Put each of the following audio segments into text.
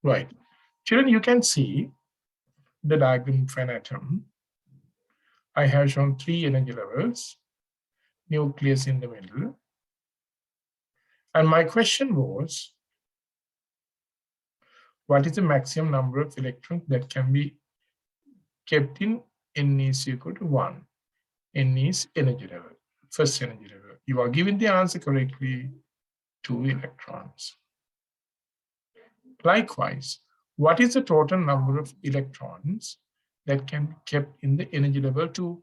Right. Children, you can see the diagram of an atom. I have shown 3 energy levels, nucleus in the middle. And my question was, what is the maximum number of electrons that can be kept in N is equal to 1? N is energy level, first energy level. You are given the answer correctly, 2 electrons. Likewise, what is the total number of electrons that can be kept in the energy level 2?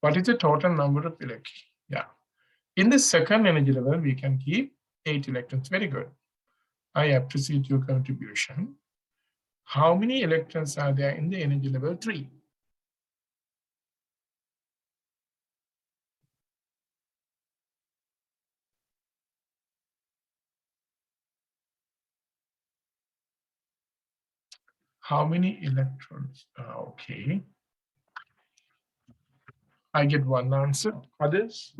What is the total number of electrons? Yeah. In the second energy level, we can keep 8 electrons. Very good. I appreciate your contribution. How many electrons are there in the energy level 3? How many electrons? Okay. I get one answer. Others?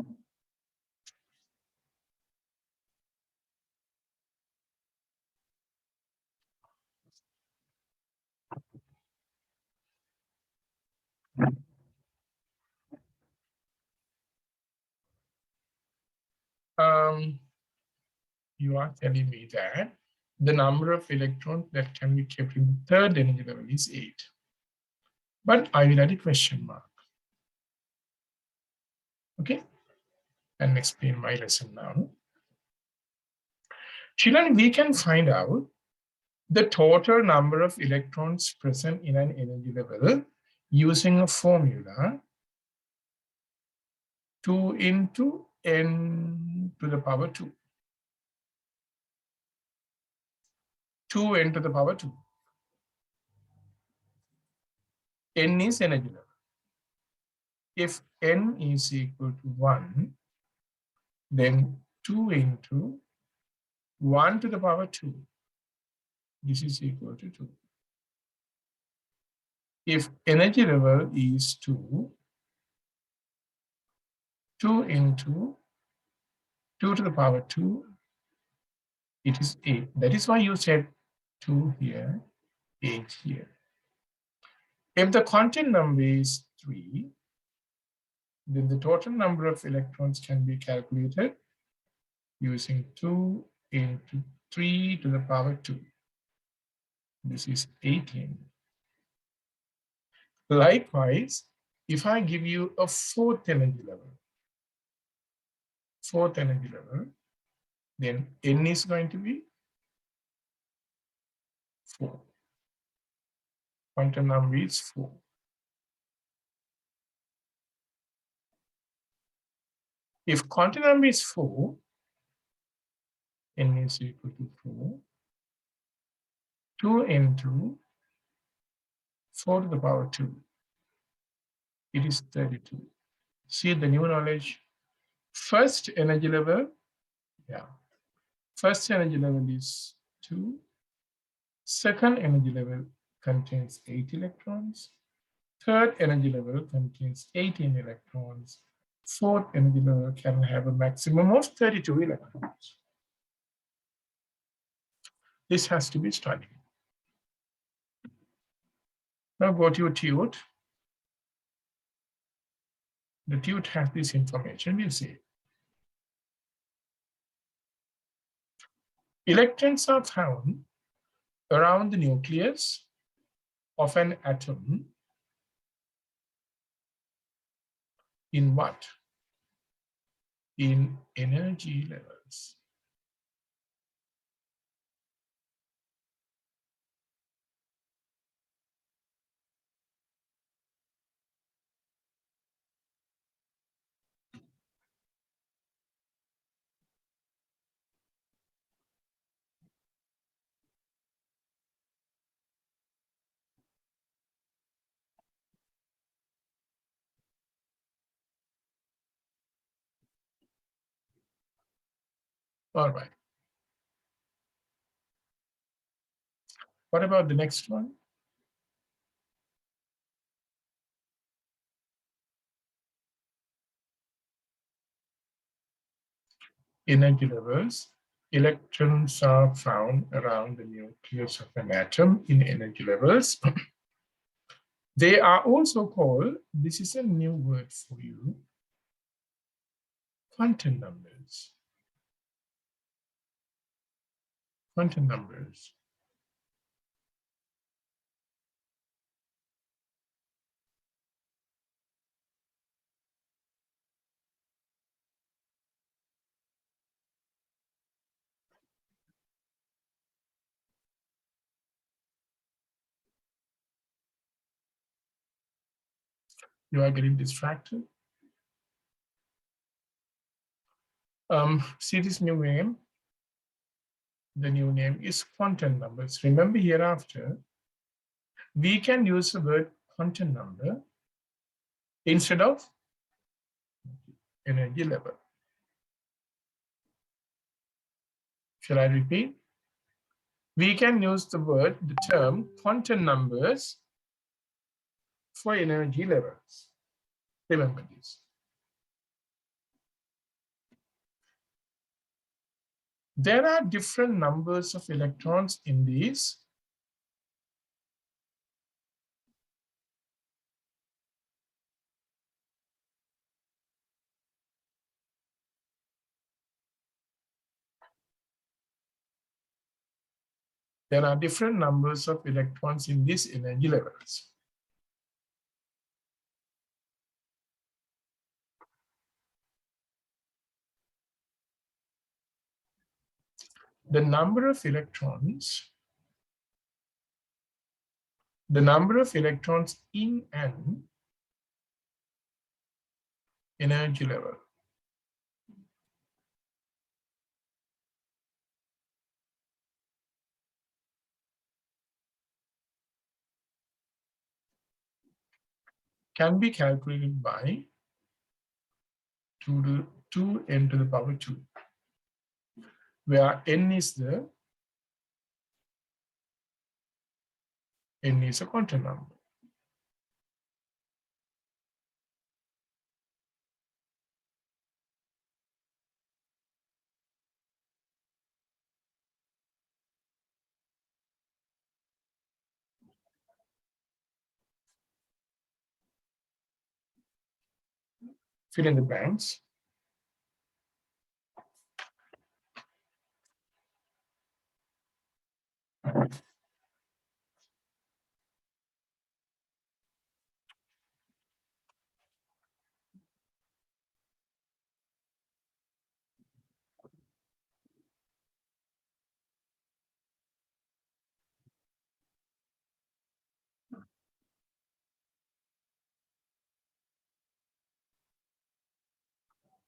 You are telling me that the number of electrons that can be kept in the third energy level is 8. But I will add a question mark. Okay? And explain my lesson now. Children, we can find out the total number of electrons present in an energy level using a formula 2 into n to the power 2. 2n to the power 2. N is energy level. If n is equal to 1, then 2 into 1 to the power 2. This is equal to 2. If energy level is 2, 2 into 2 to the power 2, it is 8. That is why you said 2 here, 8 here. If the content number is 3, then the total number of electrons can be calculated using 2 into 3 to the power 2. This is 18. Likewise, if I give you a fourth energy level, then n is going to be 4. Quantum number is 4. If quantum number is 4, n is equal to 4. 2 into 4 to the power 2. It is 32. See the new knowledge. First energy level, First energy level is 2. Second energy level contains 8 electrons. Third energy level contains 18 electrons. Fourth energy level can have a maximum of 32 electrons. This has to be studied. Now go to your tute. The tute has this information. We'll see. Electrons are found around the nucleus of an atom in what? In energy levels. All right. What about the next one? energy levels. Electrons are found around the nucleus of an atom in energy levels. They are also called, this is a new word for you, quantum numbers. Quantum numbers. You are getting distracted. See this new name? The new name is quantum numbers. Remember, hereafter, we can use the word quantum number instead of energy level. Shall I repeat? We can use the term quantum numbers for energy levels. Remember this. There are different numbers of electrons in these. There are different numbers of electrons in these energy levels. The number of electrons in an energy level can be calculated by 2n to the power 2, where n is a quantum number. Fill in the blanks.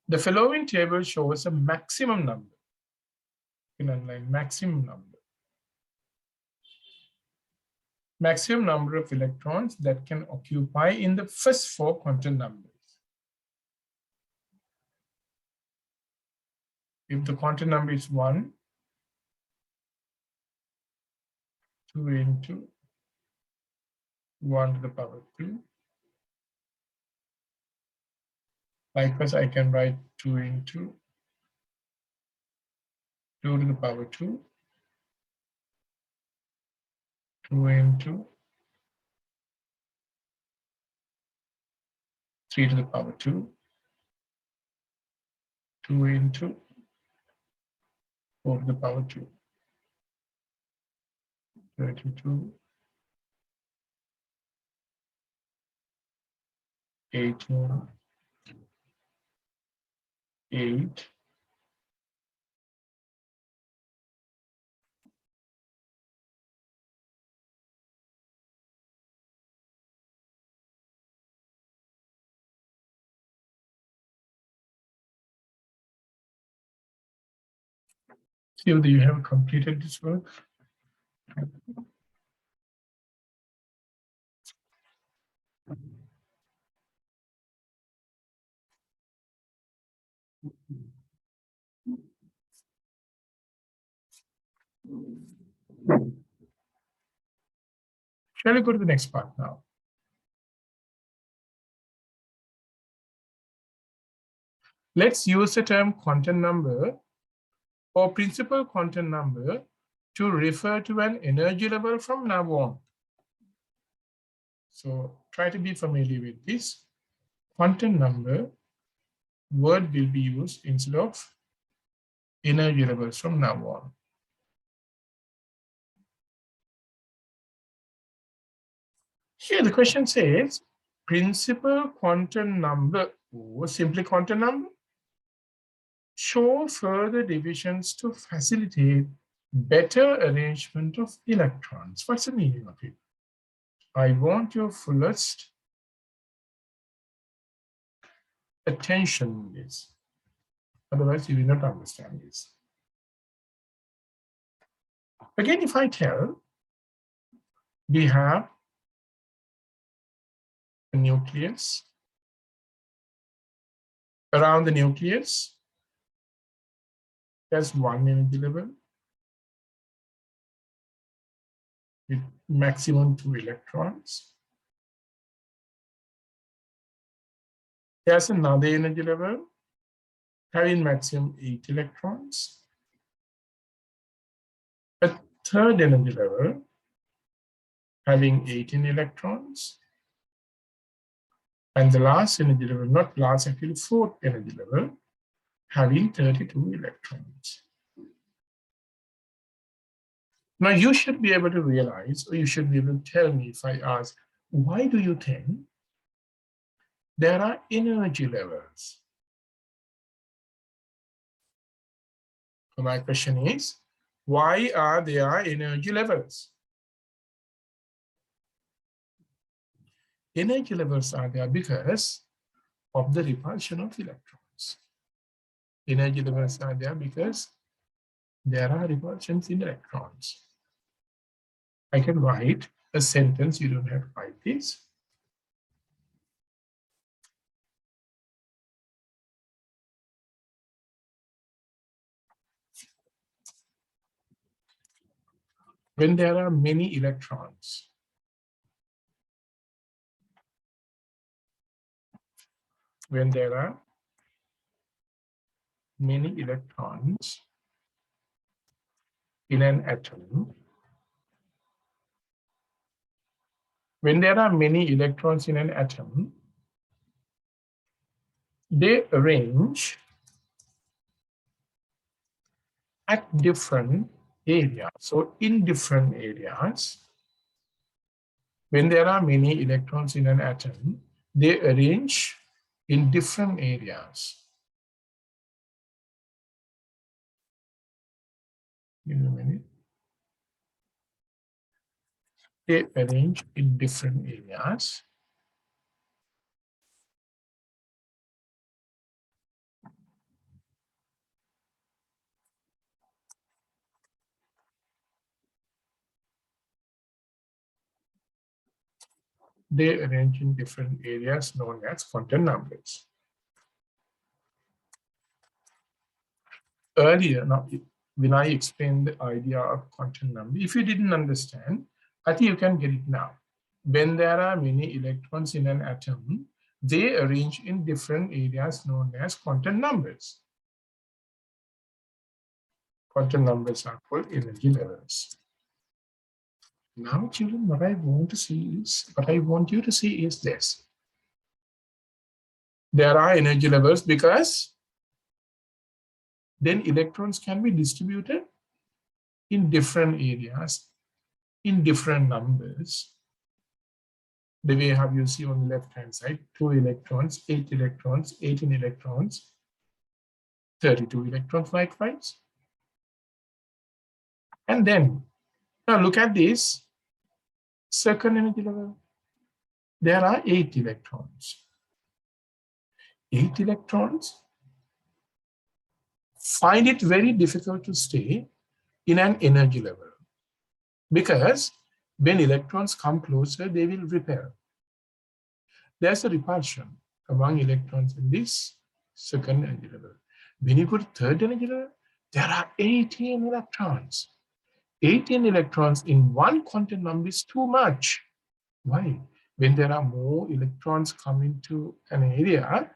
The following table shows a maximum number. You can underline maximum number. Maximum number of electrons that can occupy in the first 4 quantum numbers. If the quantum number is 1, 2 into 1 to the power 2. Likewise, I can write 2 into 2 to the power 2, 2 into 3 to the power 2, 2 into 4 to the power 2, 32, 18, 8, see whether you have completed this work. Shall we go to the next part now? Let's use the term quantum number or principal quantum number to refer to an energy level from now on. So try to be familiar with this. Quantum number word will be used instead of energy levels from now on. Here the question says, principal quantum number, or simply quantum number, show further divisions to facilitate better arrangement of electrons. What's the meaning of it? I want your fullest attention in this. Otherwise, you will not understand this. Again, if I tell, we have a nucleus. Around the nucleus, there's one energy level with maximum 2 electrons. There's another energy level having maximum 8 electrons. A third energy level having 18 electrons. And the last energy level, not last, actually fourth energy level, having 32 electrons. Now you should be able to realize, or you should be able to tell me if I ask, why do you think there are energy levels? So my question is, why are there energy levels? Energy levels are there because of the repulsion of electrons. Energy levels are there because there are repulsions in electrons. I can write a sentence, you don't have to write this. When there are many electrons, when there are many electrons in an atom, when there are many electrons in an atom, they arrange at different areas. So in different areas, when there are many electrons in an atom, they arrange in different areas. Give me a minute. They arrange in different areas. They arrange in different areas known as quantum numbers. Earlier, now, when I explained the idea of quantum number, if you didn't understand, I think you can get it now. When there are many electrons in an atom, they arrange in different areas known as quantum numbers. Quantum numbers are called energy levels. Now, children, what I want you to see is this. There are energy levels because then electrons can be distributed in different areas, in different numbers. The way how you see on the left-hand side, 2 electrons, 8 electrons, 18 electrons, 32 electrons likewise. And then, now look at this second energy level. There are 8 electrons. 8 electrons find it very difficult to stay in an energy level because when electrons come closer, they will repel. There's a repulsion among electrons in this second energy level. When you go to third energy level, there are 18 electrons. 18 electrons in one quantum number is too much. Why? When there are more electrons coming to an area,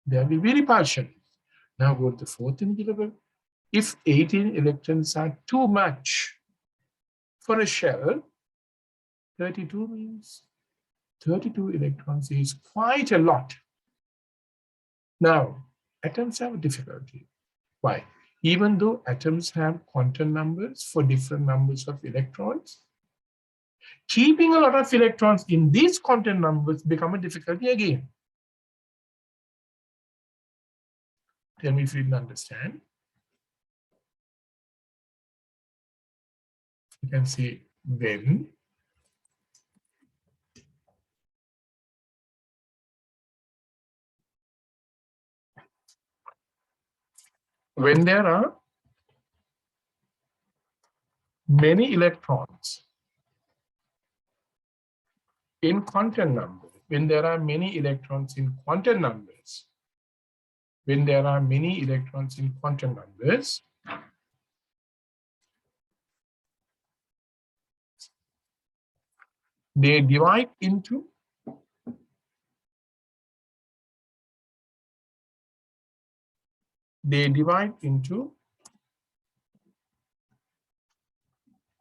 there will be repulsion. Now go to the fourth energy level. If 18 electrons are too much for a shell, 32 means 32 electrons is quite a lot. Now, atoms have a difficulty. Why? Even though atoms have quantum numbers for different numbers of electrons, keeping a lot of electrons in these quantum numbers become a difficulty again. Tell me if you didn't understand. You can say when there are many electrons in quantum numbers, when there are many electrons in quantum numbers, when there are many electrons in quantum numbers, they divide into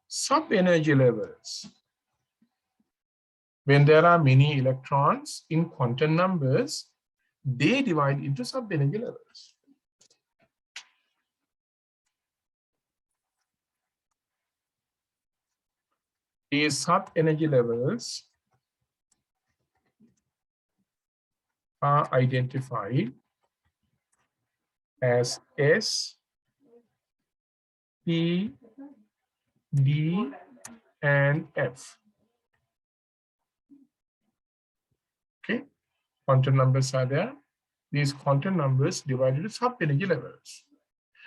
sub-energy levels. When there are many electrons in quantum numbers, they divide into sub-energy levels. These sub-energy levels are identified as S, P, D, and F. Okay, quantum numbers are there. These quantum numbers divided into sub-energy levels.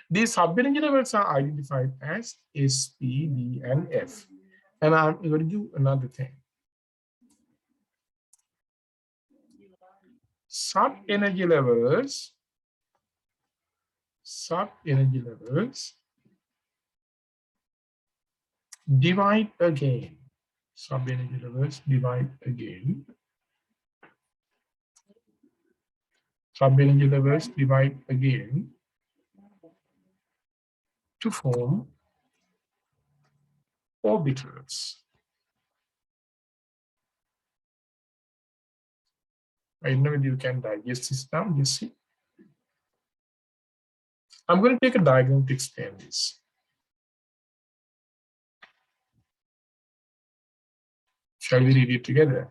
These sub-energy levels are identified as S, P, D, and F. And I'm going to do another thing. Sub-energy levels divide again. Sub-energy levels divide again. Sub-energy levels divide again to form orbitals. I don't know if you can digest this now. You see, I'm going to take a diagram to explain this. Shall we read it together?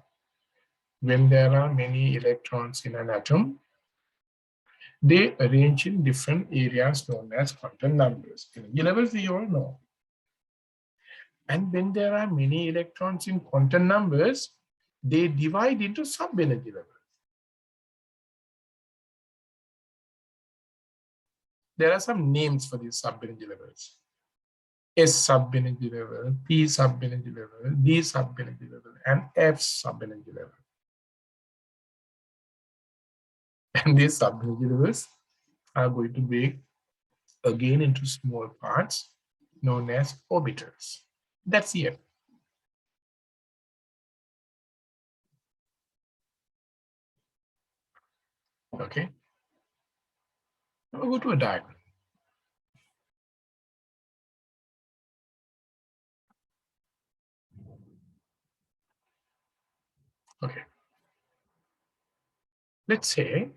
When there are many electrons in an atom, they arrange in different areas known as quantum numbers. Energy levels we all know. And when there are many electrons in quantum numbers, they divide into sub-energy levels. There are some names for these sub-energy levels. S sub-energy level, P sub-energy level, D sub-energy level, and F sub-energy level. And these sub-energy levels are going to break again into small parts known as orbitals. That's it. Okay. Now we'll go to a diagram. Okay. Let's say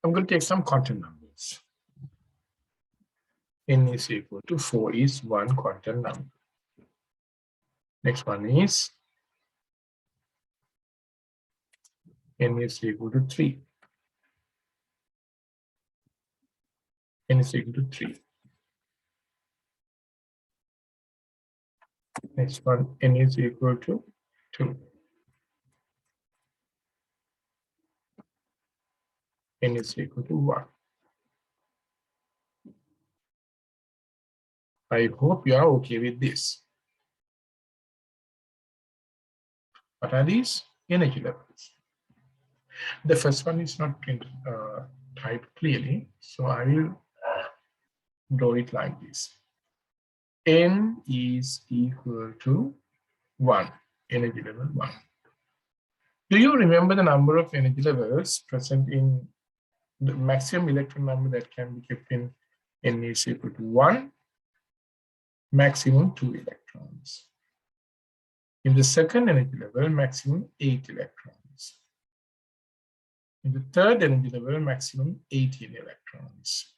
I'm going to take some quantum numbers. N is equal to 4 is one quantum number. Next one is N is equal to 3. N is equal to 3. Next one, N is equal to 2. N is equal to 1. I hope you are okay with this. What are these? Energy levels. The first one is not typed clearly, so I will draw it like this. N is equal to 1, energy level 1. Do you remember the number of energy levels present in the maximum electron number that can be kept in N is equal to 1, maximum 2 electrons. In the second energy level, maximum 8 electrons. In the third energy level, maximum 18 electrons.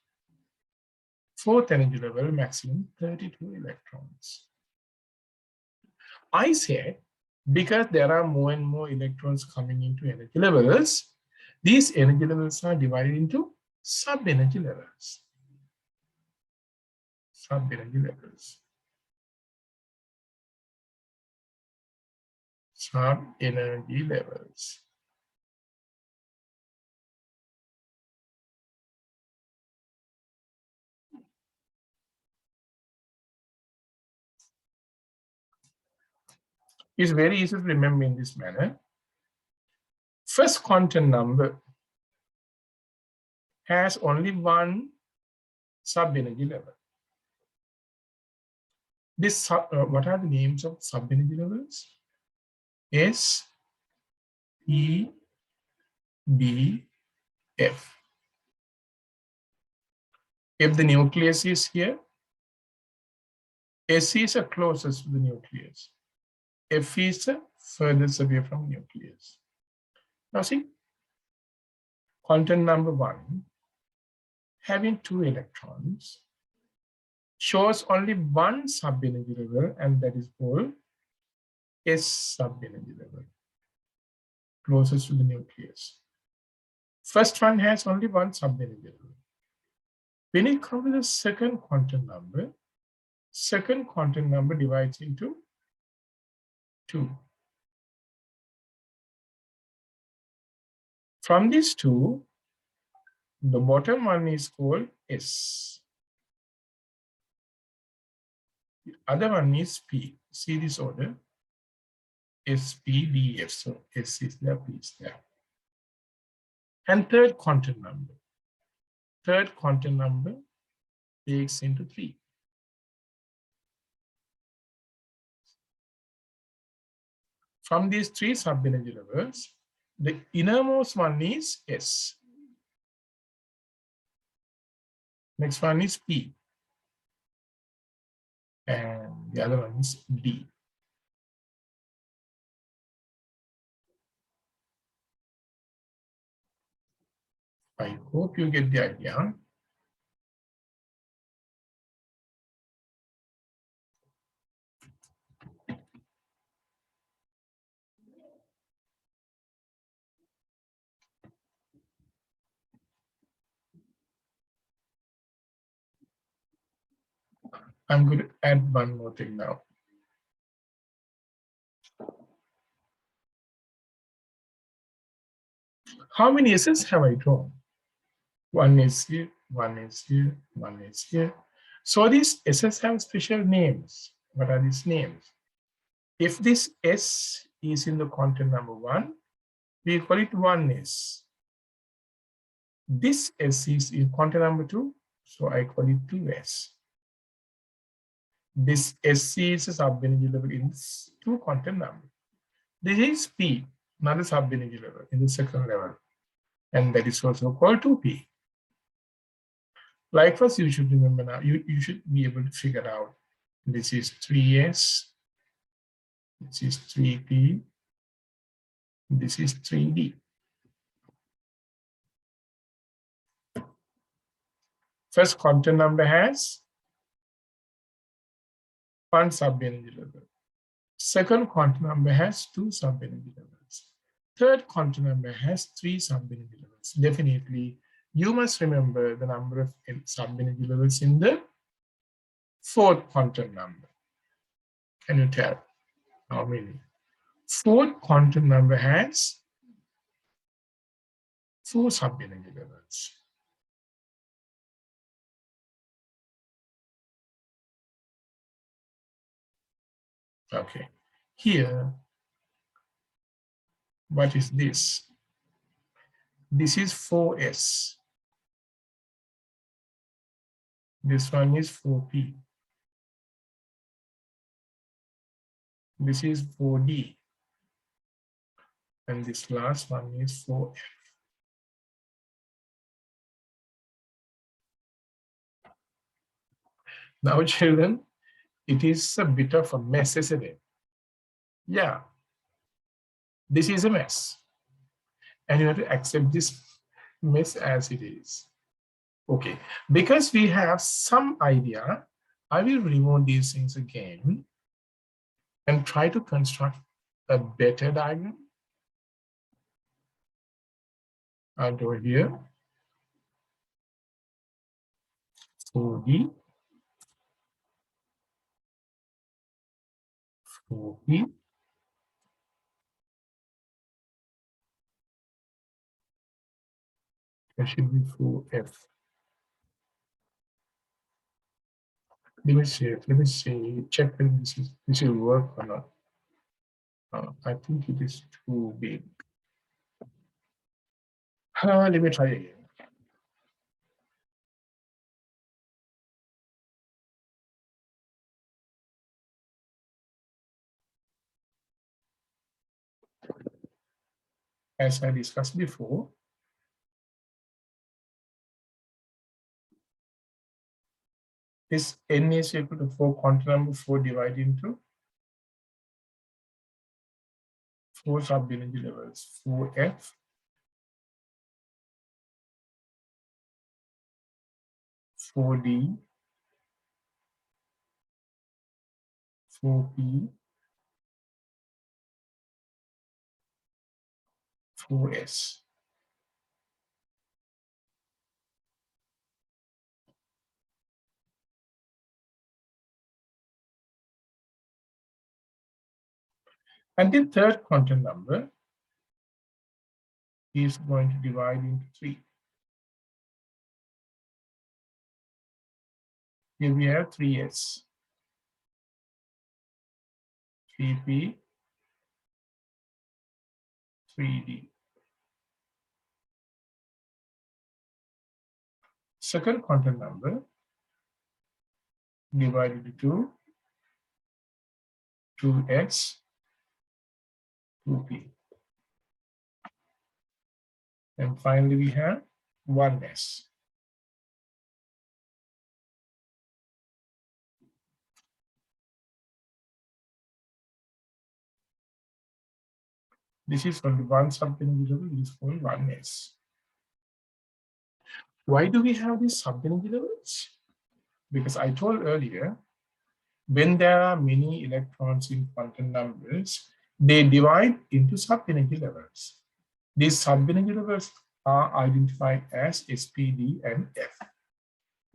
Fourth energy level, maximum 32 electrons. I said, because there are more and more electrons coming into energy levels, these energy levels are divided into sub-energy levels. Sub-energy levels. Sub-energy levels. It's very easy to remember in this manner. First quantum number has only one sub-energy level. This what are the names of sub-energy levels? S, E, B, F. If the nucleus is here, S is the closest to the nucleus. F is the furthest away from nucleus. Now see, quantum number 1 having 2 electrons shows only one sub-energy level, and that is called S sub-energy level, closest to the nucleus. First one has only one sub-energy level. When it comes to the second quantum number divides into 2. From these 2, the bottom one is called S. The other one is P. See this order? S, P, D, F. So S is there, P is there. And third quantum number takes into 3. From these 3 sub-energy levels, the innermost one is S. Next one is P. And the other one is D. I hope you get the idea. I'm going to add one more thing now. How many S's have I drawn? One is here, one is here, one is here. So these S's have special names. What are these names? If this S is in the quantum number 1, we call it 1S. This S is in quantum number 2, so I call it 2S. This SC is a sub-energy level in 2 quantum number. This is P, another sub-energy level in the second level, and that is also called 2P. Likewise, you should remember now, you should be able to figure out this is 3S, this is 3P, this is 3D. First quantum number has 1 sub-energy level. Second quantum number has 2 sub-energy levels. Third quantum number has 3 sub-energy levels. Definitely, you must remember the number of sub-energy levels in the fourth quantum number. Can you tell how many? Fourth quantum number has 4 sub-energy levels. Okay, here, what is this? This is 4S. This one is 4P. This is 4D. And this last one is 4F. Now, children, it is a bit of a mess, isn't it? Yeah, this is a mess. And you have to accept this mess as it is. Okay, because we have some idea, I will remove these things again and try to construct a better diagram. I'll do it here. 4D, 4P, there should be 4F. Let me see, check whether this will work or not. I think it is too big. Let me try again. As I discussed before, this n is equal to 4 quantum number 4 divided into 4 sub-energy levels, 4F, 4D, 4P, 4S. And the third quantum number is going to divide into 3. Here we have 3S, 3P, 3D. Second quantum number divided into 2S, 2P. And finally, we have 1S. This is only one sub-energy level, it is called 1S. Why do we have these sub-energy levels? Because I told earlier, when there are many electrons in quantum numbers, they divide into sub-energy levels. These sub-energy levels are identified as SPD and F.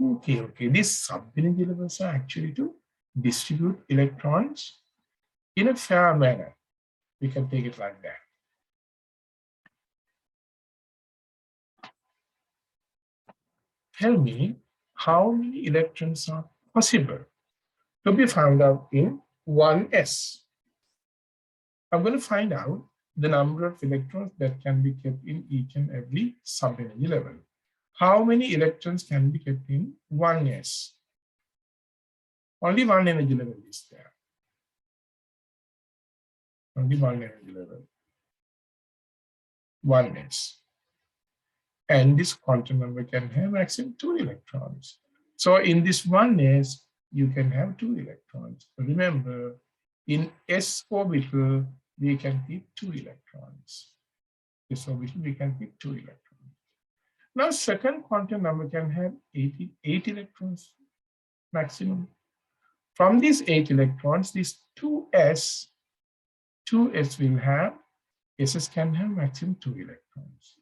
Okay. These sub-energy levels are actually to distribute electrons in a fair manner. We can take it like that. Tell me how many electrons are possible to be found out in 1s. I'm going to find out the number of electrons that can be kept in each and every sub-energy level. How many electrons can be kept in 1s? Only one energy level is there. Only one energy level. 1s. And this quantum number can have maximum 2 electrons. So in this 1s, you can have 2 electrons. Remember, in s orbital, we can keep 2 electrons. S orbital, we can keep 2 electrons. Now, second quantum number can have 8 electrons maximum. From these 8 electrons, these 2s will have, S's can have maximum 2 electrons.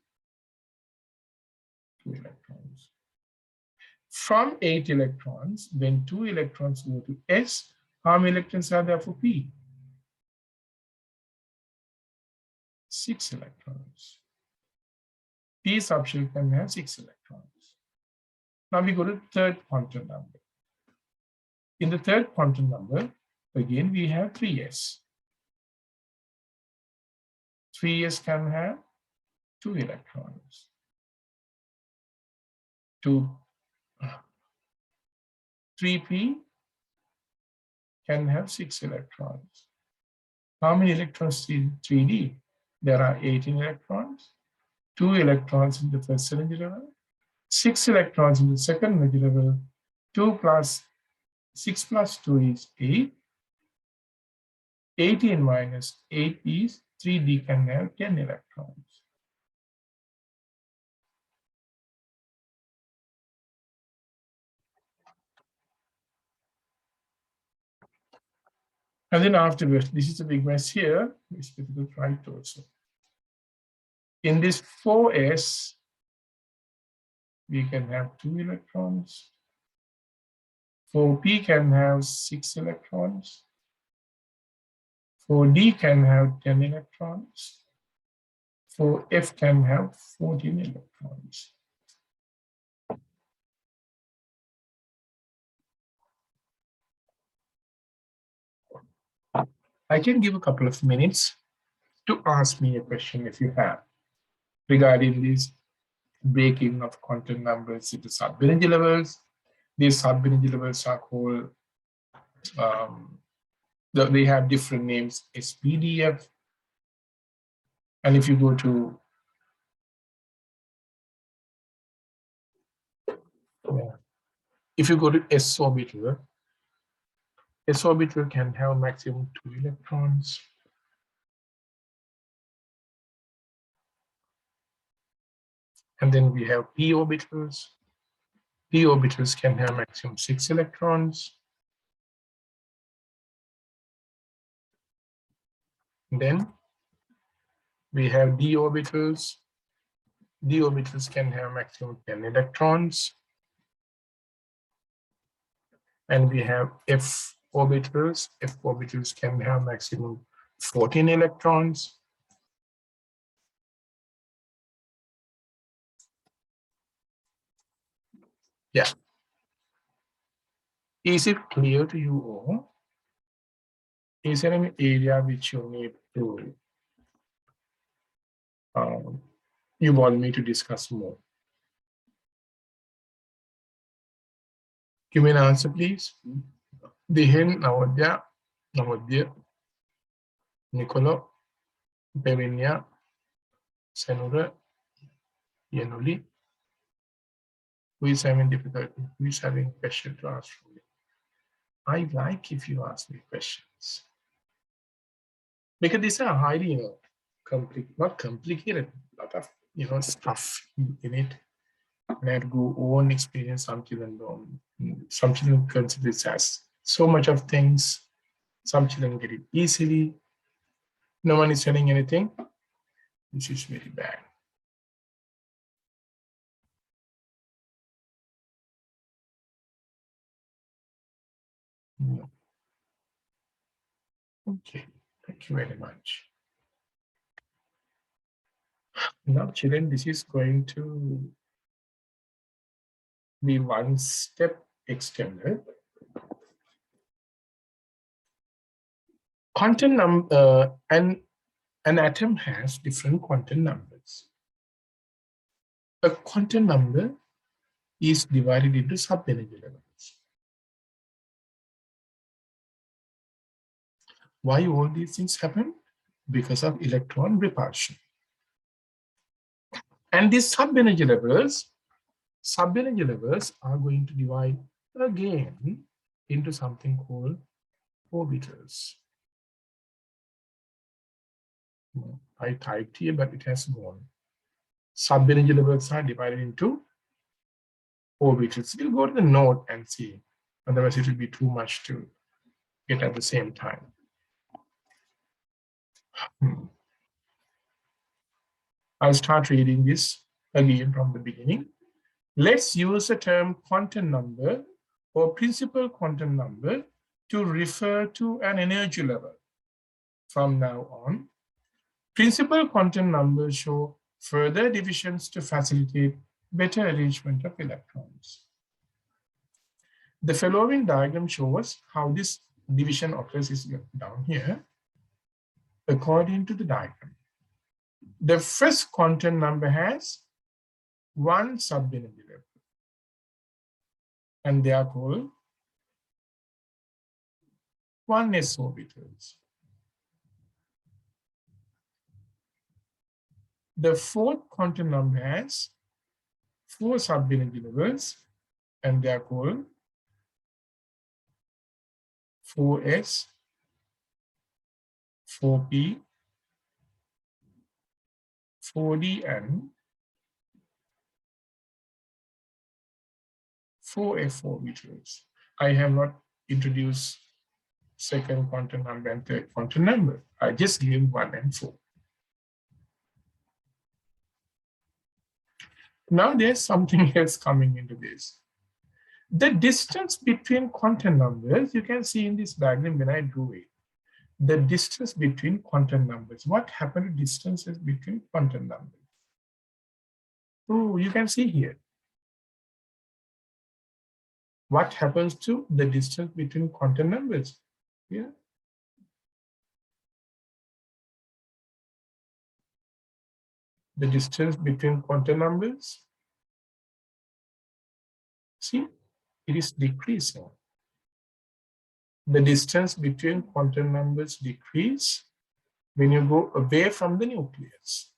2 electrons. From 8 electrons, when 2 electrons go to S, how many electrons are there for P? 6 electrons. P subshell can have 6 electrons. Now we go to third quantum number. In the third quantum number, again, we have 3s. 3s can have 2 electrons. 3p can have 6 electrons. How many electrons in 3D? There are 18 electrons, 2 electrons in the first energy level, 6 electrons in the second energy level, 2 plus 6 plus 2 is 8. 18 minus 8 is 3D can have 10 electrons. And then afterwards, this is a big mess here, it's difficult to write also. In this 4s, we can have 2 electrons. 4p can have 6 electrons. 4d can have 10 electrons. 4f can have 14 electrons. I can give a couple of minutes to ask me a question if you have regarding this breaking of quantum numbers into sub-energy levels. These sub-energy levels are called, they have different names, SPDF. And if you go to, if you go to s orbital can have maximum 2 electrons. And then we have p orbitals. P orbitals can have maximum 6 electrons. And then we have d orbitals. D orbitals can have maximum 10 electrons. And we have f orbitals. F orbitals can have maximum 14 electrons. Yeah. Is it clear to you all? Is there an area which you need to, you want me to discuss more? Give me an answer, please. Dihen, Nawadya, Nicolo, Bevinia, Senura, Yenuli. Who is having difficulty? Who is having question to ask from me? I like if you ask me questions. Because these are highly, not complicated, lot of, stuff in it. And I had to go on experience. Some children don't. Some children consider this as so much of things. Some children get it easily. No one is saying anything, which is very bad. Okay, thank you very much. Now, children, this is going to be one step extended. Quantum number, an atom has different quantum numbers. A quantum number is divided into sub-energy levels. Why all these things happen? Because of electron repulsion. And these sub-energy levels are going to divide again into something called orbitals. I typed here, but it has gone. Sub-energy levels are divided into orbitals. We'll go to the note and see. Otherwise, it will be too much to get at the same time. I'll start reading this again from the beginning. Let's use the term quantum number or principal quantum number to refer to an energy level. From now on, principal quantum numbers show further divisions to facilitate better arrangement of electrons. The following diagram shows how this division occurs is down here. According to the diagram, the first quantum number has one sub-energy level, and they are called 1s orbitals. The fourth quantum number has 4 sub-energy levels, and they are called 4s, 4p, 4d, and 4f orbitals. I have not introduced second quantum number and third quantum number. I just gave 1 and 4. Now there's something else coming into this. The distance between quantum numbers, you can see in this diagram when I drew it. The distance between quantum numbers. What happened to distances between quantum numbers? Oh, you can see here. What happens to the distance between quantum numbers? Here. The distance between quantum numbers. See, it is decreasing. The distance between quantum numbers decrease when you go away from the nucleus.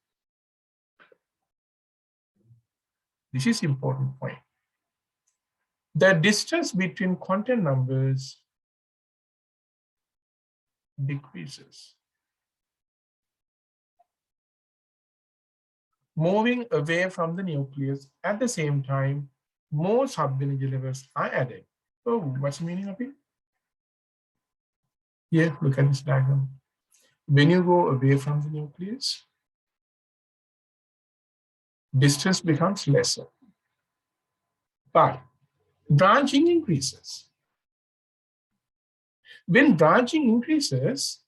This is important point. The distance between quantum numbers decreases. Moving away from the nucleus, at the same time, more sub-energy levels are added. So what's the meaning of it? Here, look at this diagram. When you go away from the nucleus, distance becomes lesser, but branching increases. When branching increases,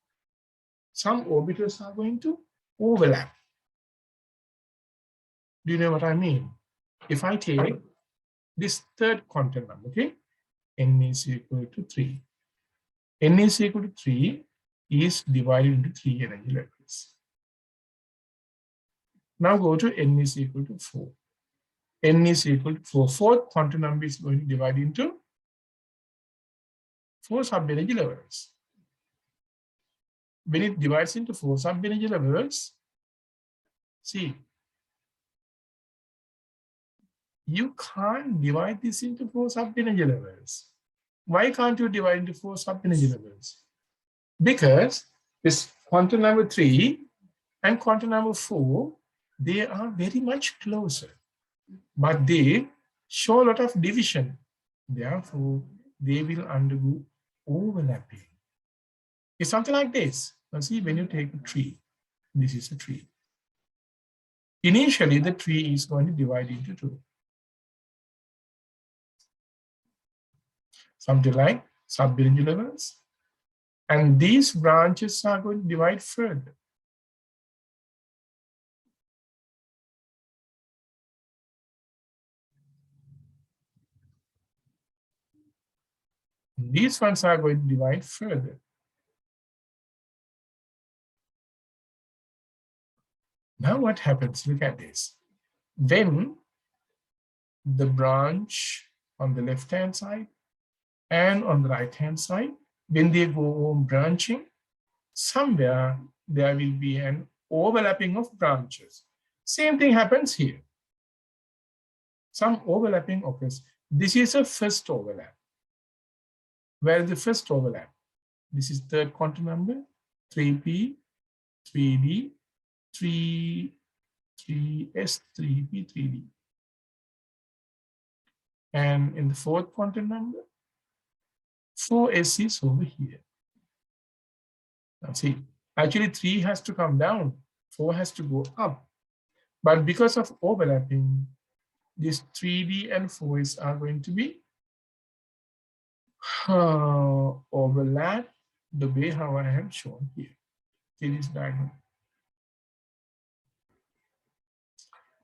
some orbitals are going to overlap. Do you know what I mean? If I take this third quantum number, okay, n is equal to 3. N is equal to 3 is divided into 3 energy levels. Now go to n is equal to 4. N is equal to 4. Fourth quantum number is going to divide into 4 sub-energy levels. When it divides into 4 sub-energy levels, see, you can't divide this into 4 sub-energy levels. Why can't you divide into 4 sub-energy levels? Because this quantum number 3 and quantum number 4, they are very much closer, but they show a lot of division. Therefore, they will undergo overlapping. It's something like this. Now see, when you take a tree, this is a tree. Initially, the tree is going to divide into 2. Something like sub-energy levels. And these branches are going to divide further. These ones are going to divide further. Now what happens? Look at this. When the branch on the left-hand side and on the right-hand side, when they go on branching, somewhere there will be an overlapping of branches. Same thing happens here. Some overlapping occurs. This is a first overlap. Where is the first overlap? This is third quantum number, 3p, 3d, 3s, 3p, 3d. And in the fourth quantum number, 4s is over here. Now see, actually 3 has to come down, 4 has to go up. But because of overlapping, this 3d and 4s are going to be overlap the way how I have shown here. See this diagram.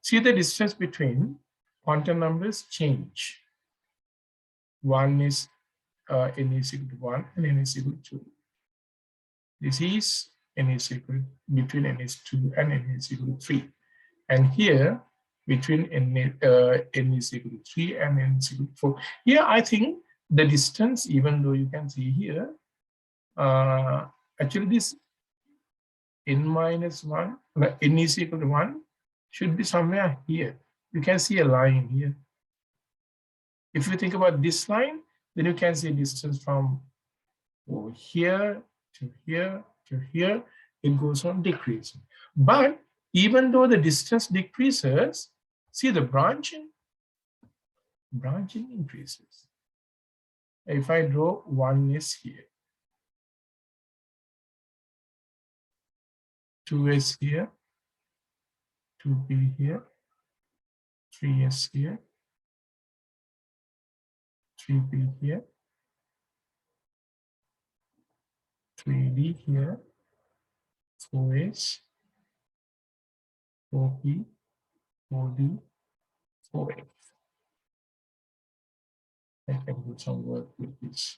See the distance between quantum numbers change. One is n is equal to 1 and n is equal to 2. This is n is equal between n is 2 and n is equal to 3. And here between n is equal to 3 and n is equal to 4. Here I think the distance, even though you can see here, actually this n minus 1, n is equal to 1 should be somewhere here. You can see a line here. If you think about this line, then you can see distance from over here to here to here, it goes on decreasing. But even though the distance decreases, see the branching increases. If I draw 1s here, 2s here, 2p here, 3s here, 3p here, 3d here, 4s, 4p, 4d, 4f. I can do some work with this.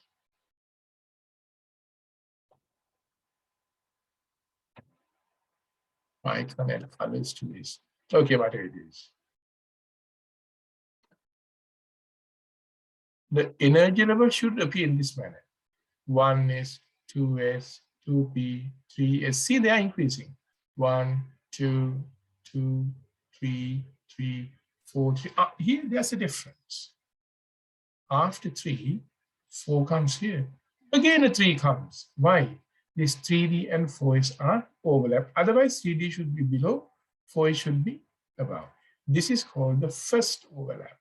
I can add colors to this. Okay, what it is. The energy level should appear in this manner. 1s, 2s, 2p, 3s. See, they are increasing. 1, 2, 2, 3, 3, 4, 3. Here, there's a difference. After 3, 4 comes here. Again, a 3 comes. Why? This 3D and 4s are overlapped. Otherwise, 3D should be below, 4s should be above. This is called the first overlap.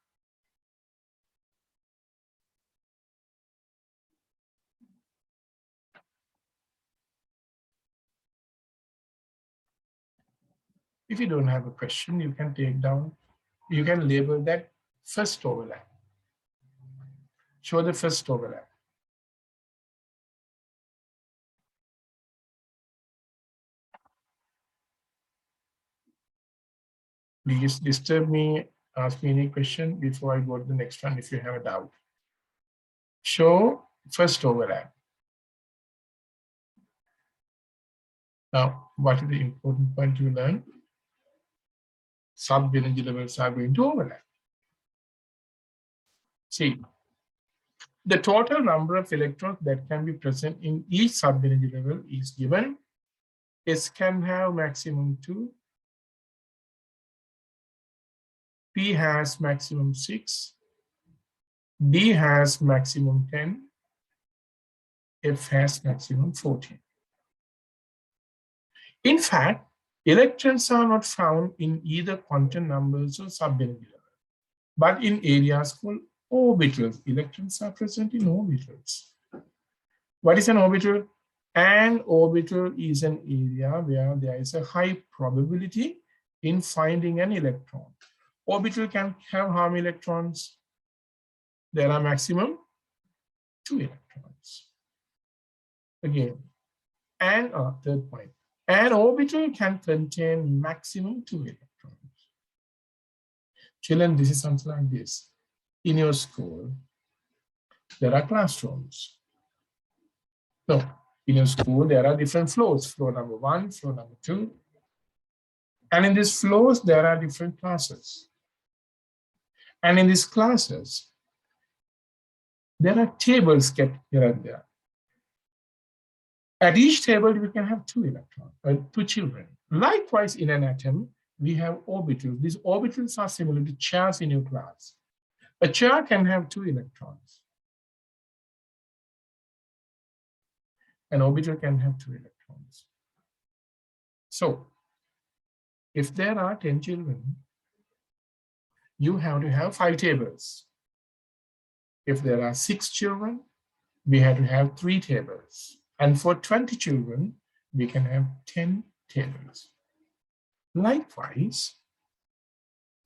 If you don't have a question, you can take down, you can label that first overlap. Show the first overlap. Please disturb me, ask me any question before I go to the next one if you have a doubt. Show first overlap. Now, what is the important point to learn? Sub-energy levels are going to overlap. See, the total number of electrons that can be present in each sub-energy level is given. S can have maximum 2. P has maximum 6. D has maximum 10. F has maximum 14. In fact, electrons are not found in either quantum numbers or sub-energy level, but in areas called orbitals. Electrons are present in orbitals. What is an orbital? An orbital is an area where there is a high probability in finding an electron. Orbital can have how many electrons? There are maximum 2 electrons. Again, and third point. An orbital can contain maximum 2 electrons. Children, this is something like this. In your school, there are classrooms. No, in your school, there are different floors. Floor number 1, floor number 2. And in these floors, there are different classes. And in these classes, there are tables kept here and there. At each table, we can have 2 electrons, 2 children. Likewise, in an atom, we have orbitals. These orbitals are similar to chairs in your class. A chair can have 2 electrons. An orbital can have 2 electrons. So, if there are 10 children, you have to have 5 tables. If there are 6 children, we have to have 3 tables. And for 20 children, we can have 10 tables. Likewise,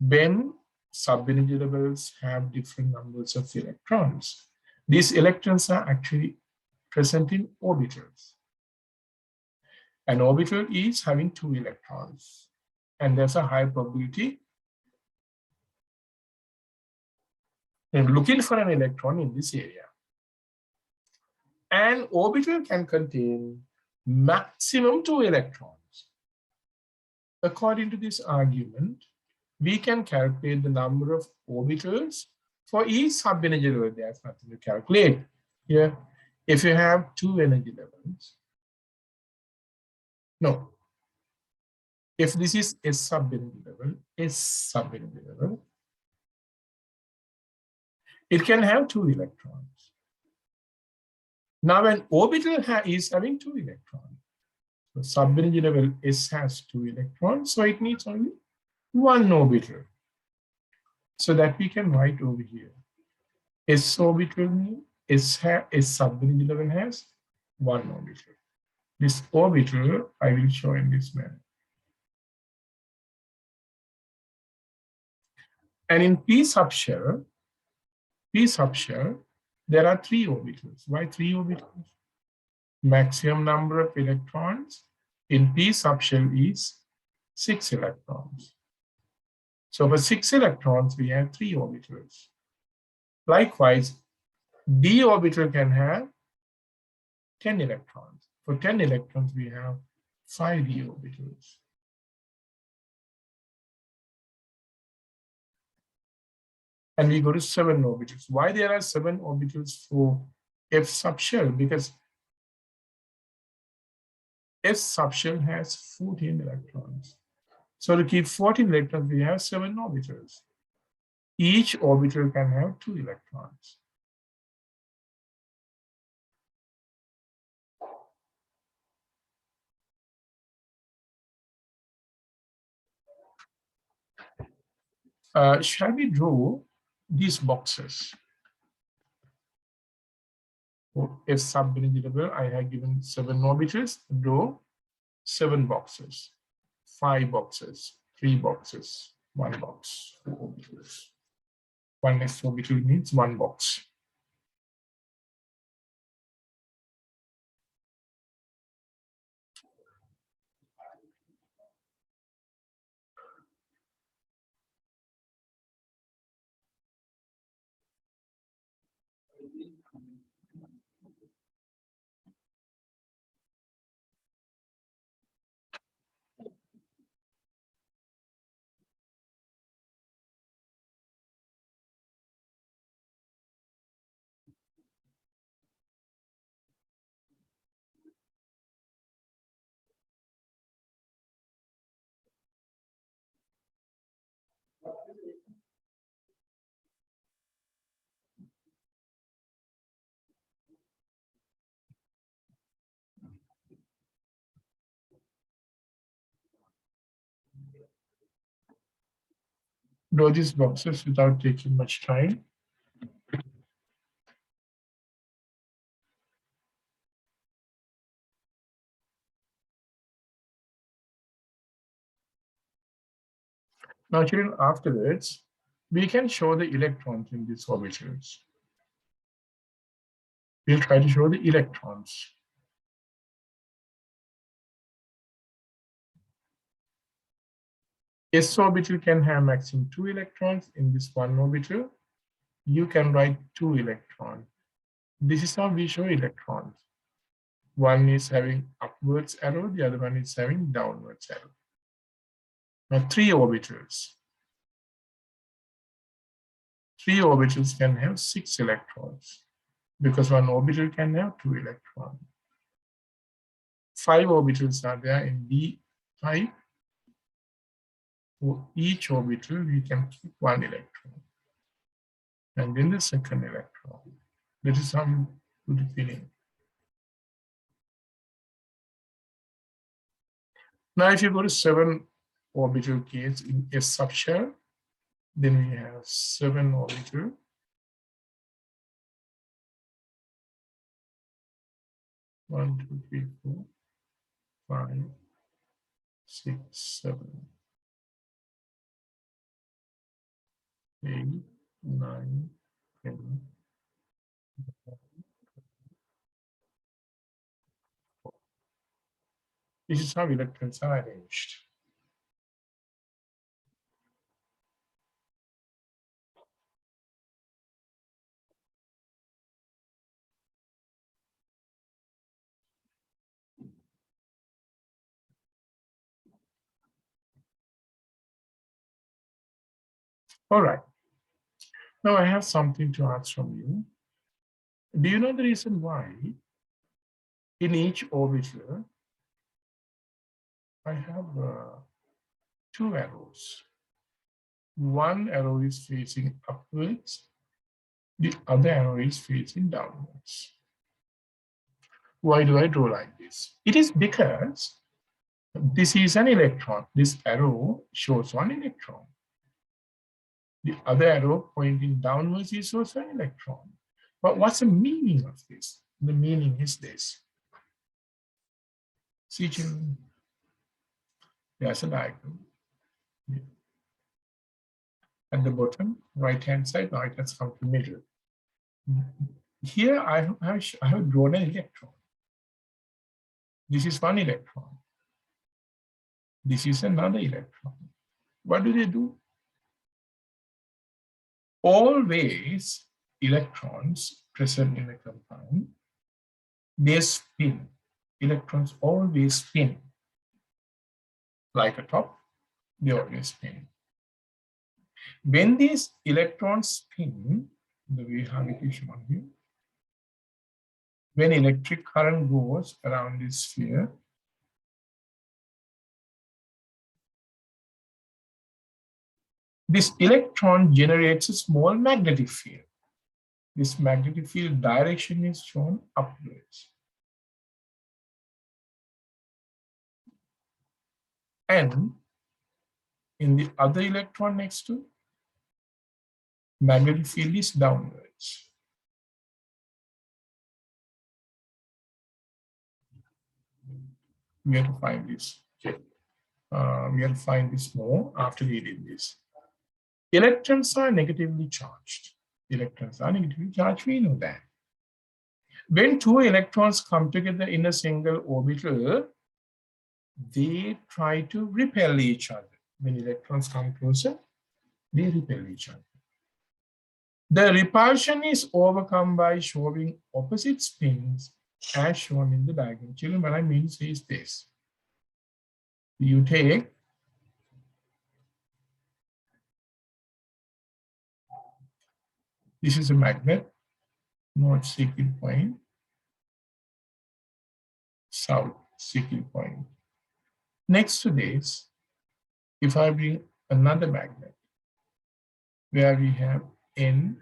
when sub-energy levels have different numbers of electrons, these electrons are actually present in orbitals. An orbital is having 2 electrons, and there's a high probability in looking for an electron in this area. An orbital can contain maximum 2 electrons. According to this argument, we can calculate the number of orbitals for each sub-energy level. There's nothing to calculate here. If you have 2 energy levels, no. If this is a sub-energy level, it can have 2 electrons. Now an orbital is having 2 electrons. So sub-energy level S has 2 electrons, so it needs only 1 orbital. So that we can write over here. S orbital means S sub-energy level has 1 orbital. This orbital I will show in this manner. And in P subshell, there are 3 orbitals. Why 3 orbitals? Maximum number of electrons in P subshell is 6 electrons. So for 6 electrons, we have 3 orbitals. Likewise, D orbital can have 10 electrons. For 10 electrons, we have 5 D orbitals. And we go to 7 orbitals. Why there are 7 orbitals for F subshell? Because S subshell has 14 electrons. So to keep 14 electrons, we have 7 orbitals. Each orbital can have 2 electrons. Shall we draw these boxes? For S sub-energy level, I have given 7 orbitals. Draw 7 boxes, 5 boxes, 3 boxes, 1 box, 4 orbitals. 1 S orbital means 1 box. Draw these boxes without taking much time. Now, children, afterwards, we can show the electrons in these orbitals. We'll try to show the electrons. S orbital can have maximum 2 electrons in this 1 orbital. You can write 2 electrons. This is how we show electrons. One is having upwards arrow, the other one is having downwards arrow. Now 3 orbitals. 3 orbitals can have 6 electrons because 1 orbital can have 2 electrons. 5 orbitals are there in D5. For each orbital, we can keep 1 electron. And then the second electron. That is how you do the filling. Now, if you go to 7 orbital case in S subshell, then we have 7 orbital. 1, 2, 3, 4, 5, 6, 7, 8, 9, 10. This is how electrons are arranged. All right. Now I have something to ask from you. Do you know the reason why in each orbital I have 2 arrows? One arrow is facing upwards, the other arrow is facing downwards. Why do I draw like this? It is because this is an electron. This arrow shows one electron. The other arrow pointing downwards is also an electron. But what's the meaning of this? The meaning is this. See, children, there's a diagram. At the bottom, right-hand side, now it has come to middle. Here I have drawn an electron. This is one electron. This is another electron. What do they do? Always electrons present in a compound, they spin. Electrons always spin. Like a top, they always spin. When these electrons spin, the way how it is shown here, when electric current goes around this sphere, this electron generates a small magnetic field. This magnetic field direction is shown upwards. And in the other electron next to, magnetic field is downwards. We have to find this. Okay. We have to find this more after reading this. Electrons are negatively charged. Electrons are negatively charged, we know that. When two electrons come together in a single orbital, they try to repel each other. When electrons come closer, they repel each other. The repulsion is overcome by showing opposite spins as shown in the diagram. Children, what I mean to say is this. You take this is a magnet, north seeking point, south seeking point. Next to this, if I bring another magnet, where we have N,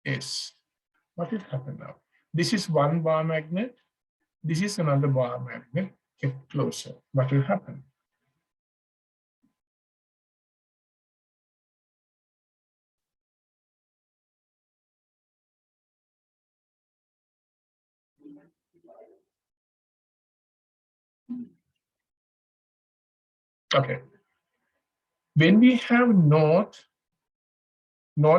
S, what will happen now? This is one bar magnet, this is another bar magnet, get closer. What will happen? Okay. When we have north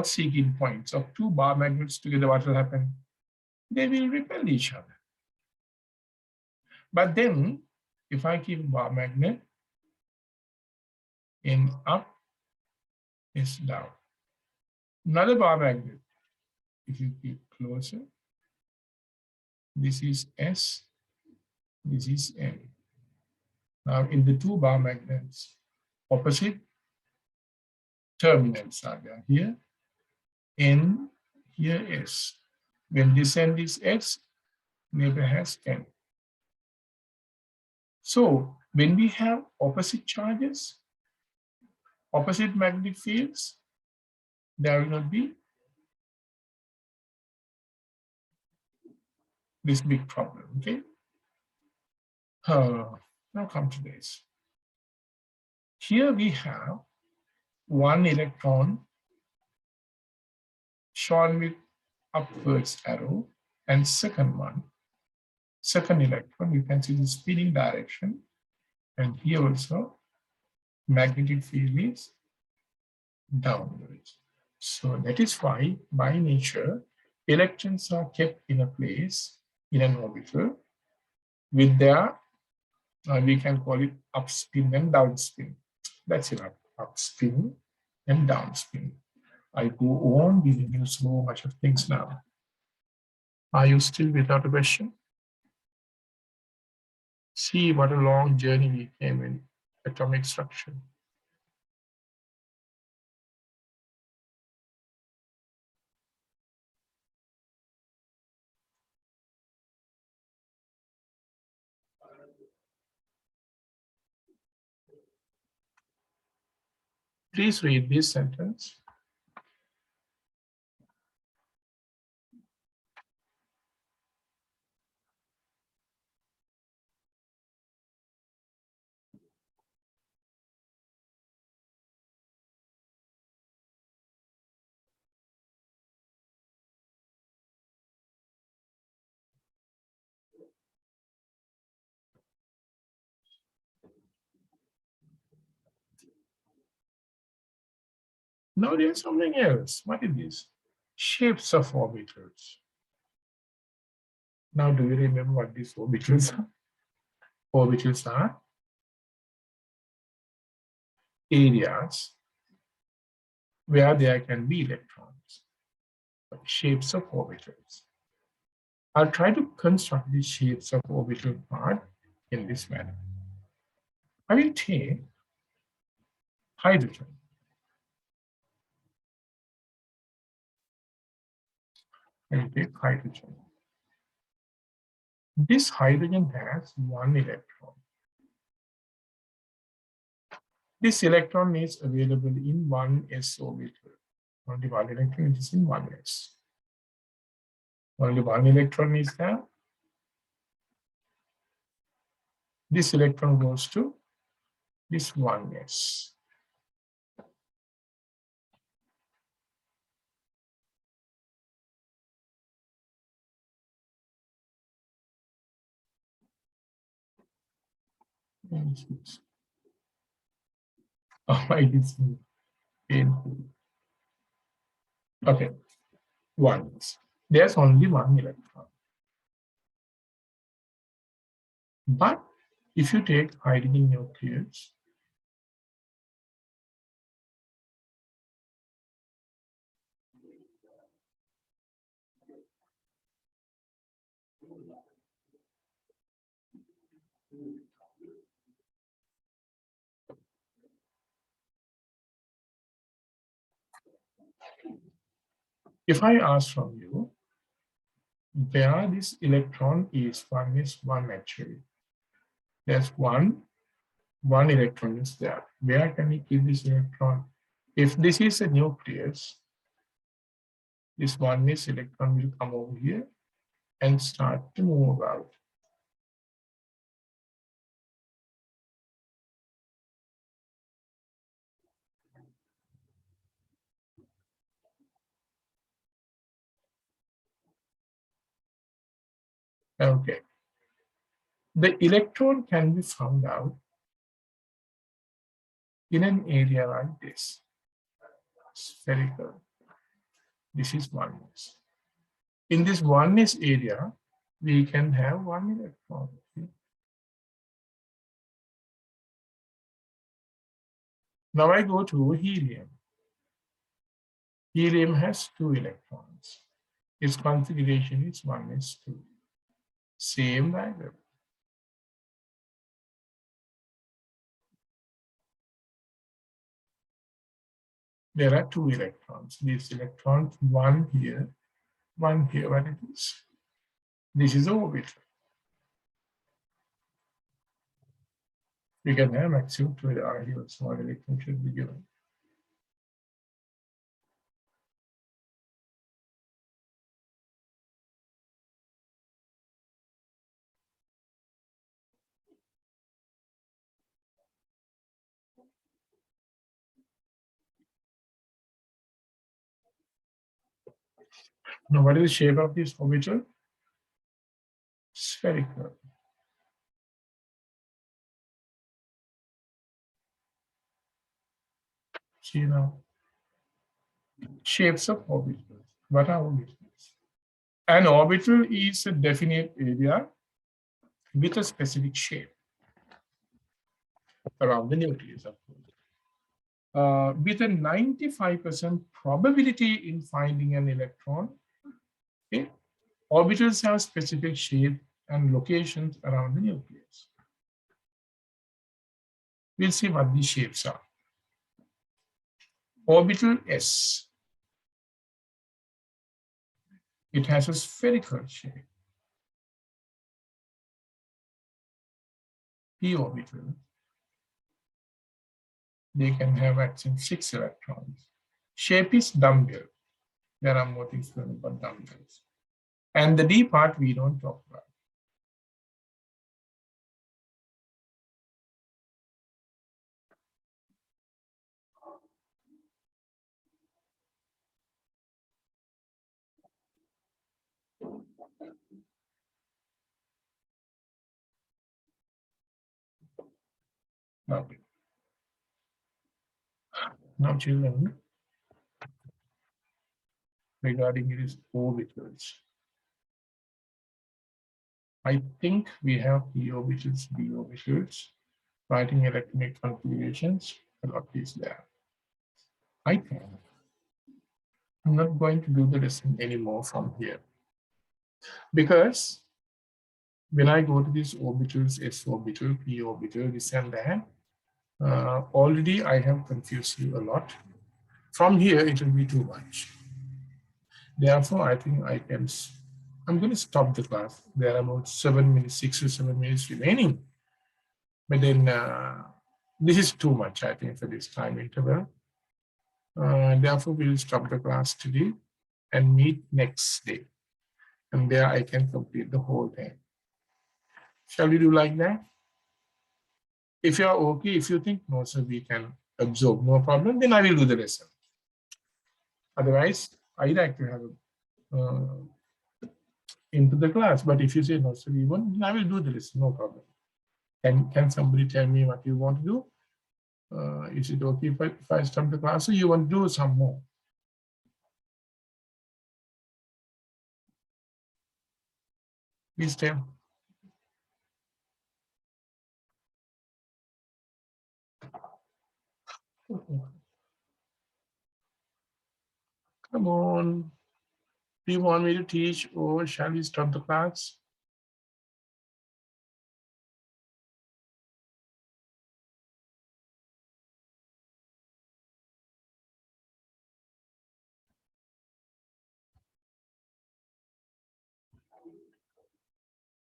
seeking points of two bar magnets together, what will happen? They will repel each other. But then, if I keep bar magnet in up, is down. Another bar magnet, if you keep closer, this is S, this is N. Now, in the two bar magnets, opposite terminals are there. Here, N, here S. When this end is S, neighbor has N. So, when we have opposite charges, opposite magnetic fields, there will not be this big problem, okay? Now come to this. Here we have one electron shown with upwards arrow, and second electron, you can see the spinning direction, and here also magnetic field is downwards. So that is why, by nature, electrons are kept in a place in an orbital with their, we can call it upspin and downspin. That's enough, upspin and downspin. I go on giving you so much of things now. Are you still without a question? See what a long journey we came in atomic structure. Please read this sentence. Now there's something else. What is this? Shapes of orbitals. Now, do you remember what these orbitals are? Orbitals are areas where there can be electrons, shapes of orbitals. I'll try to construct the shapes of orbital part in this manner. I will take hydrogen. I will take hydrogen. This hydrogen has one electron. This electron is available in 1s orbital. Only one electron is in 1s. Only one electron is there. This electron goes to this 1s. Oh, it is painful. Okay, 1s. There's only one electron. But if you take hydrogen nucleus, if I ask from you where this electron is one actually. There's one electron is there. Where can we keep this electron? If this is a nucleus, this electron will come over here and start to move about. Okay. The electron can be found out in an area like this, spherical. This is oneness. In this oneness area, we can have one electron. Now I go to helium. Helium has two electrons. Its configuration is 1s2. Same diagram. There are two electrons. These electrons, one here, what it is. This is orbital. We can have maximum 2 arguments. One electron should be given. Now, what is the shape of this orbital? Spherical. See now, shapes of orbitals. What are orbitals? An orbital is a definite area with a specific shape around the nucleus, of course. With a 95% probability in finding an electron, okay, orbitals have specific shape and locations around the nucleus. We'll see what these shapes are. Orbital S. It has a spherical shape. P orbital. They can have actually 6 electrons. Shape is dumbbell. There are more things to learn about dumbbells. And the D part we don't talk about. Okay. Now children, regarding its orbitals. I think we have p orbitals, d orbitals, writing electronic configurations. A lot is there. I think I'm not going to do the lesson anymore from here because when I go to these orbitals, s orbital, p orbital, this and that, already I have confused you a lot. From here, it will be too much. Therefore, I think I'm going to stop the class. There are about 7 minutes, 6 to 7 minutes remaining. But then this is too much, I think, for this time interval. Therefore, we'll stop the class today and meet next day. And there I can complete the whole thing. Shall we do like that? If you're okay, if you think no, sir, we can absorb, no problem, then I will do the lesson. Otherwise, I like to have into the class. But if you say no, sir, we won't, then I will do the lesson, no problem. Can somebody tell me what you want to do? Is it okay if I stop the class or you want to do some more? Please tell. Come on. Do you want me to teach or shall we stop the class?